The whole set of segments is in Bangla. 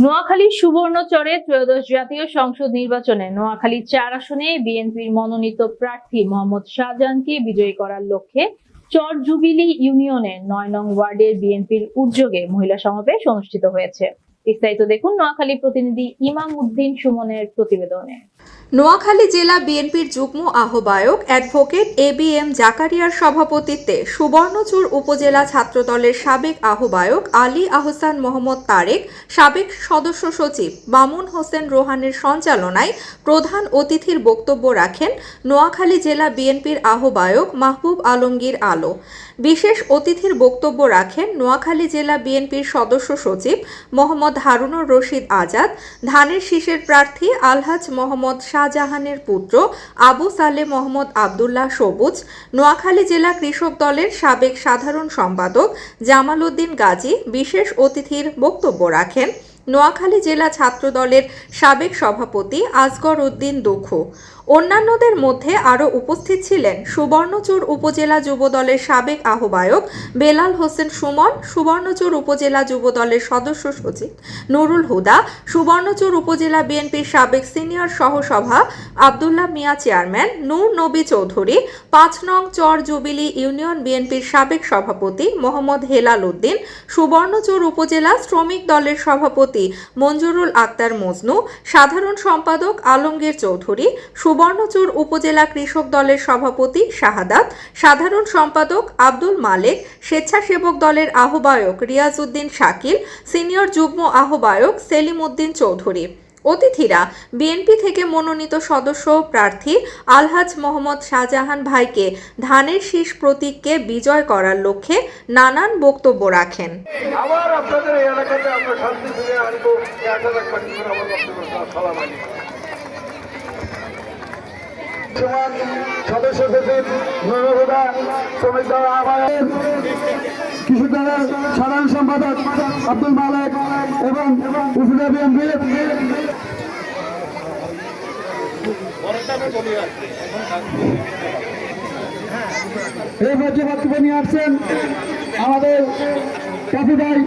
নোয়াখালীর সুবর্ণচরে ত্রয়োদশ জাতীয় সংসদ নির্বাচনে নোয়াখালী ৪ আসনে বিএনপির মনোনীত প্রার্থী মোহাম্মদ শাহজাহানকে বিজয়ী করার লক্ষ্যে চর জুবিলী ইউনিয়নের ৯ নং ওয়ার্ডের বিএনপির উদ্যোগে মহিলা সমাবেশ অনুষ্ঠিত হয়েছে। বিস্তারিত দেখুন নোয়াখালী প্রতিনিধি ইমাম উদ্দিন সুমনের প্রতিবেদনে। নোয়াখালী জেলা বিএনপির যুগ্ম আহ্বায়ক অ্যাডভোকেট এবিএম জাকারিয়ার সভাপতিত্বে সুবর্ণচর উপজেলা ছাত্রদলের সাবেক আহ্বায়ক আলী আহসান মোহাম্মদ তারেক, সাবেক সদস্য সচিব মামুন হোসেন রোহানের সঞ্চালনায় প্রধান অতিথির বক্তব্য রাখেন নোয়াখালী জেলা বিএনপির আহ্বায়ক মাহবুব আলমগীর আলো। বিশেষ অতিথির বক্তব্য রাখেন নোয়াখালী জেলা বিএনপির সদস্য সচিব মোহাম্মদ হারুনুর রশিদ আজাদ, ধানের শীষের প্রার্থী আলহাজ মোহাম্মদ শাহজাহানের পুত্র আবু সালে মোহাম্মদ আবদুল্লাহ সবুজ, নোয়াখালী জেলা কৃষক দলের সাবেক সাধারণ সম্পাদক জামাল উদ্দিন গাজী বিশেষ অতিথির বক্তব্য রাখেন নোয়াখালী জেলা ছাত্র দলের সাবেক সভাপতি আসগর উদ্দিন দুখু। অন্যান্যদের মধ্যে আরও উপস্থিত ছিলেন সুবর্ণচর উপজেলা যুবদলের সাবেক আহ্বায়ক বেলাল হোসেন সুমন, সুবর্ণচর উপজেলা যুবদলের সদস্য সচিব নুরুল হুদা, সুবর্ণচর উপজেলা বিএনপির সাবেক সিনিয়র সহসভা আবদুল্লাহ মিয়া চেয়ারম্যান নূর নবী চৌধুরী, ৫ নং চর জুবিলী ইউনিয়ন বিএনপির সাবেক সভাপতি মোহাম্মদ হেলাল উদ্দিন, সুবর্ণচর উপজেলা শ্রমিক দলের সভাপতি মঞ্জুরুল আক্তার মজনু, সাধারণ সম্পাদক আলমগীর চৌধুরী, সুবর্ণচর উপজেলা কৃষক দলের সভাপতি শাহাদাত, সাধারণ সম্পাদক আব্দুল মালেক, স্বেচ্ছাসেবক দলের আহ্বায়ক রিয়াজ উদ্দিন শাকিল, সিনিয়র যুগ্ম আহ্বায়ক সেলিম উদ্দিন চৌধুরী। অতিথিরা বিএনপি থেকে মনোনীত সদস্য প্রার্থী আলহাজ মোহাম্মদ শাহজাহান ভাইকে ধানের শীষ প্রতীককে বিজয় করার লক্ষ্যে নানান বক্তব্য রাখেন। সদস্য সচিব নুরুল হুদা, শ্রমিক দল আহ্বায়ক কৃষক দলের সাধারণ সম্পাদক আব্দুল মালেক এবং উপজেলা বিএনপির এই পর্যায়ে বক্তব্য নিয়ে আসছেন আমাদের কাপি ভাই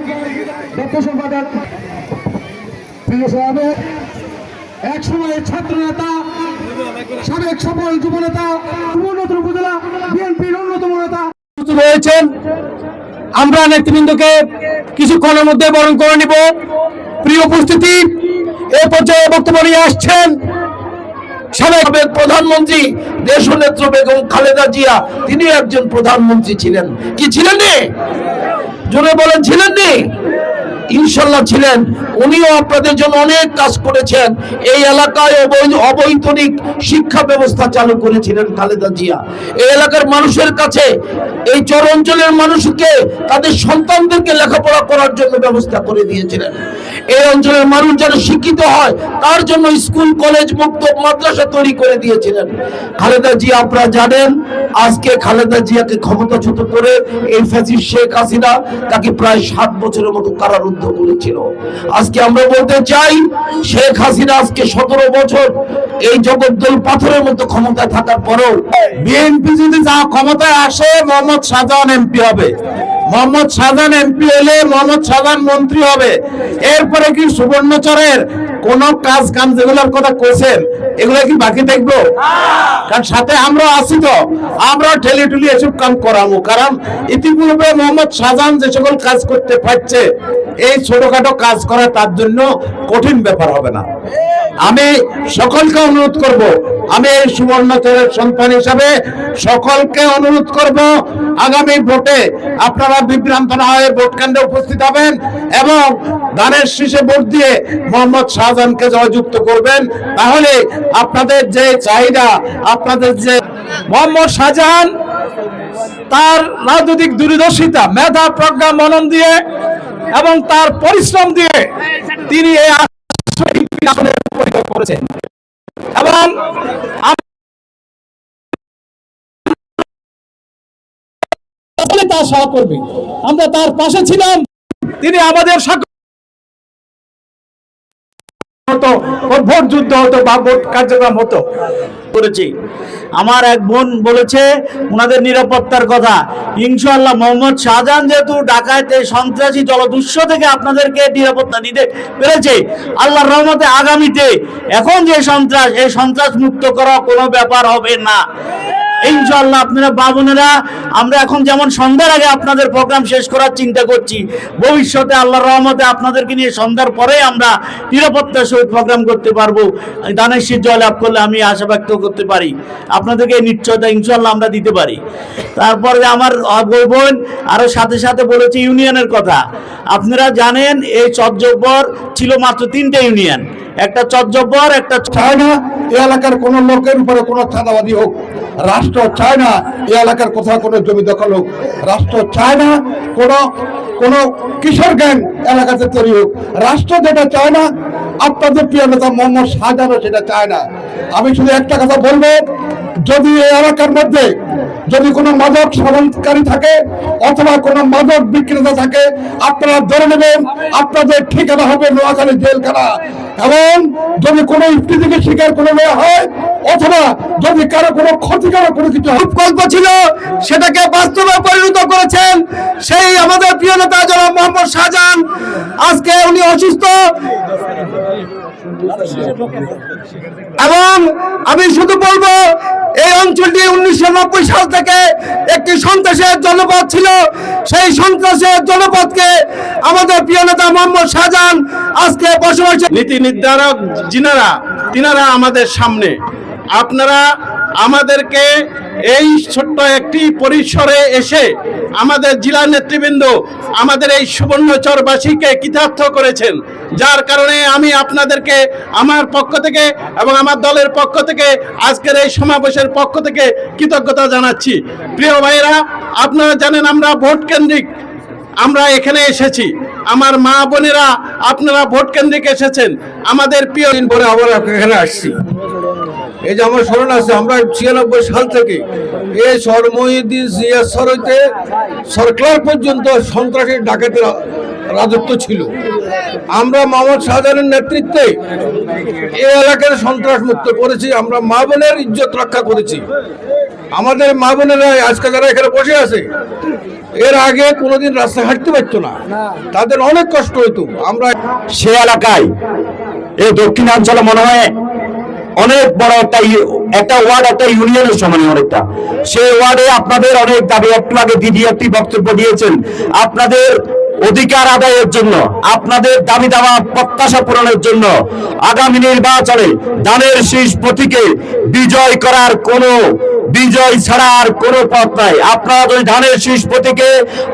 দপ্তর সম্পাদক প্রিয় সাহেব, এক সময়ের ছাত্র নেতা, সাবেক সফল যুব নেতা, সুবর্ণচর উপজেলা বিএনপির অন্যতম নেতা রয়েছেন। আমরা নেতৃবৃন্দকে কিছুক্ষণের মধ্যে বরণ করে নিব। প্রিয় উপস্থিতি, এ পর্যায়ে বক্তব্য নিয়ে আসছেন সাবেক প্রধানমন্ত্রী দেশনেত্রী বেগম খালেদা জিয়া। তিনি একজন প্রধানমন্ত্রী ছিলেন, কি ছিলেন নি? জোরে বলেন, ছিলেন নি? ইনশাল্লাহ ছিলেন। উনিও আপনাদের জন্য অনেক কাজ করেছেন। এই এলাকায় অবৈতনিক শিক্ষা ব্যবস্থা চালু করেছিলেন খালেদা জিয়া। এই এলাকার মানুষের কাছে, এই চর অঞ্চলের মানুষকে তাদের সন্তানদেরকে লেখাপড়া করার জন্য ব্যবস্থা করে দিয়েছিলেন। এই অঞ্চলের মানুষ যেন শিক্ষিত হয় তার জন্য স্কুল, কলেজ, মক্তব, মাদ্রাসা তৈরি করে দিয়েছিলেন খালেদা জিয়া। আপনারা জানেন, আজকে খালেদা জিয়াকে ক্ষমতাচ্যুত করে এই ফ্যাসিস্ট শেখ হাসিনা তাকে প্রায় ৭ বছরের মতো কারারুদ্ধ করেছিল। আজকে আমরা বলতে চাই, শেখ হাসিনা আজকে ১৭ বছর এই জগদ্দল পাথরের মতো ক্ষমতায় থাকার পরেও বিএনপি যদি যা ক্ষমতায় আসে, মোহাম্মদ শাহজাহান এমপি হবে। মোহাম্মদ শাহজাহান এমপি হলে মোহাম্মদ শাহজাহান মন্ত্রী হবে। এরপরে কি সুবর্ণচরের কোন কাজ কাম যেগুলোর কথা কইছেন এগুলো কি বাকি দেখবো? কারণ সাথে আমরা আছি, তো আমরা ঠেলি টুলি এসব কাম করাবো। কারণ ইতিপূর্বে মোহাম্মদ শাহজাহান যে সকল কাজ করতে পারছে, এই ছোটখাটো কাজ করা তার জন্য কঠিন ব্যাপার হবে না। আমি সকলকে অনুরোধ করব, আমি এই সুবর্ণচরের সন্তান হিসাবে সকলকে অনুরোধ করব, আগামী ভোটে আপনারা বিভ্রান্ত না হয়ে ভোট কেন্দ্রে উপস্থিত হবেন এবং ধানের শীষে ভোট দিয়ে মোহাম্মদ শাহজাহানকে জয়যুক্ত করবেন। তাহলে আপনাদের যে চাহিদা, আপনাদের যে মোহাম্মদ শাহজাহান তার রাজনৈতিক দূরদর্শিতা, মেধা, প্রজ্ঞা, মনন দিয়ে এবং তার পরিশ্রম দিয়ে তিনি এই আসনে করেছেন এবং তার সহকর্মী, আমরা তার পাশে ছিলাম। তিনি আমাদের ভোট যুদ্ধ হতো বা ভোট কার্যক্রম হতো করেছি। আমার এক বোন বলেছে ওনাদের নিরাপত্তার কথা। ইনশাআল্লাহ মোহাম্মদ শাহজাহান যেহেতু ডাকাতে সন্ত্রাসী জলদস্যু থেকে আপনাদেরকে নিরাপত্তা দিতে পেরেছে, আল্লাহর রহমতে আগামীতে এখন যে সন্ত্রাস, এই সন্ত্রাস মুক্ত করা কোনো ব্যাপার হবে না ইনশাআল্লাহ। আপনারা বাবুনেরা, আমরা এখন যেমন সন্ধ্যার আগে আপনাদের প্রোগ্রাম শেষ করার চিন্তা করছি, ভবিষ্যতে আল্লাহর রহমতে আপনাদেরকে নিয়ে সন্ধ্যার পরে আমরা নিরাপত্তার সহিত প্রোগ্রাম করতে পারবো। দানের শীত জয়লাভ করলে আমি আশা ব্যক্ত করতে পারি আপনাদেরকে এই নিশ্চয়তা ইনশাআল্লাহ আমরা দিতে পারি। তারপরে আমার বোন আরো সাথে সাথে বলেছে ইউনিয়নের কথা। আপনারা জানেন এই চটজব্বর ছিল মাত্র 3টে ইউনিয়ন, একটা চটজব্বর, একটা চায় না এই এলাকার কোনো লোকের উপরে কোনো চাঁদাবাদি হোক, রাষ্ট্র চায় না এই এলাকার কোথাও কোনো জমি দখল হোক, রাষ্ট্র চায় না কোনো কিশোর গ্যাং এলাকাতে তৈরি হোক, রাষ্ট্র যেটা চায় না আপনাদের প্রিয় নেতা মোহাম্মদ শাহজাহানও সেটা চায় না। আমি শুধু একটা কথা বলবো, যদি এই এলাকার মধ্যে যদি কোনো মাদক সেবনকারী থাকে অথবা কোনো মাদক বিক্রেতা থাকে, আপনারা ধরে নেবেন, আপনাদের ঠিকানা হবে নোয়াখালী জেলখানা। এবং যদি কোনো ইফতিজিকে শিকার করে নেওয়া হয় অথবা যদি কারো কোনো ক্ষতিকারক কোনো কিছু কল্প ছিল সেটাকে বাস্তবে পরিণত করেছেন সেই আমাদের প্রিয় নেতা জনাব মোহাম্মদ শাহজাহান। আজকে উনি অসুস্থ এবং আমি শুধু বলবো এই অঞ্চলটি 1990 সাল থেকে একটি সন্ত্রাসের জনপদ ছিল। সেই সন্ত্রাসের জনপদকে আমাদের প্রিয় নেতা মোহাম্মদ শাহজাহান আজকে বসবাস। নীতি নির্ধারক তিনারা আমাদের সামনে, আপনারা আমাদেরকে এই ছোট্ট একটি পরিসরে এসে আমাদের জেলা নেতৃবৃন্দ আমাদের এই সুবর্ণচরবাসীকে কৃতার্থ করেছেন, যার কারণে আমি আপনাদেরকে আমার পক্ষ থেকে এবং আমার দলের পক্ষ থেকে আজকের এই সমাবেশের পক্ষ থেকে কৃতজ্ঞতা জানাচ্ছি। প্রিয় ভাইয়েরা, আপনারা জানেন আমরা ভোট কেন্দ্রিক আমরা এখানে এসেছি, আমার মা বোনেরা আপনারা ভোট কেন্দ্রিক এসেছেন। আমাদের প্রিয় দিন পরে আবার এখানে আসছি। এই যে আমার স্মরণ আছে, আমরা 96 সাল থেকে এই সরমহিউদ্দিন জিয়াসর হইতে সরকার পর্যন্ত সন্ত্রাসের ডাকাতের রাজত্ব ছিল। আমরা মোহাম্মদ শাহজাহানের নেতৃত্বে এই এলাকার সন্ত্রাস মুক্ত করেছি, আমরা মা বোনের ইজ্জত রক্ষা করেছি। আমাদের মা বোনেরা আজকে যারা এখানে বসে আছে, এর আগে কোনোদিন রাস্তা হাঁটতে পারতো না, তাদের অনেক কষ্ট হইতো। আমরা সে এলাকায় এই দক্ষিণাঞ্চলে মনে হয় অনেক বড় একটা ওয়ার্ড, একটা ইউনিয়নের সমান অনেকটা। সেই ওয়ার্ডে আপনাদের অনেক দাবি, একটু আগে দিদি একটি বক্তব্য দিয়েছেন, আপনাদের অধিকার আদায়ের জন্য, আপনাদের দাবি দাওয়া প্রত্যাশা পূরণের জন্য আগামী নির্বাচনে ধানের শীষ প্রতীকে বিজয় করার বিজয় ছাড়া আর কোনো পথ নাই। আপনারা যদি ধানের শীষ প্রতীকে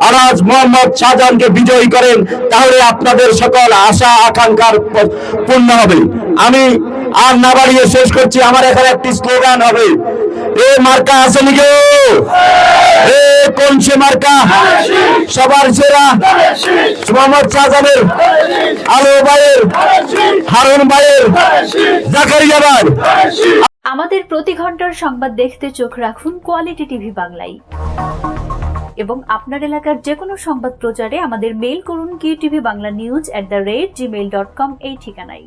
আলহাজ মোহাম্মদ শাহজাহানকে বিজয়ী করেন তাহলে আপনাদের সকল আশা আকাঙ্ক্ষার পূর্ণ হবে। আমি আর না বাড়িয়ে শেষ করছি, আমার এখানে একটি স্লোগান হবে, এ মার্কা আছে নাকি? এ কোন সে মার্কা? সবার সেরা মোহাম্মদ শাহজাহানের, আলো ভাইয়ের, হারুন ভাইয়ের, জাকারিয়া ভাই। আমাদের প্রতি ঘন্টার সংবাদ দেখতে চোখ রাখুন কোয়ালিটি টিভি বাংলায় এবং আপনার এলাকার যে কোনো সংবাদ প্রচারে আমাদের মেইল করুন QTV Bangla News@gmail.com এই ঠিকানায়।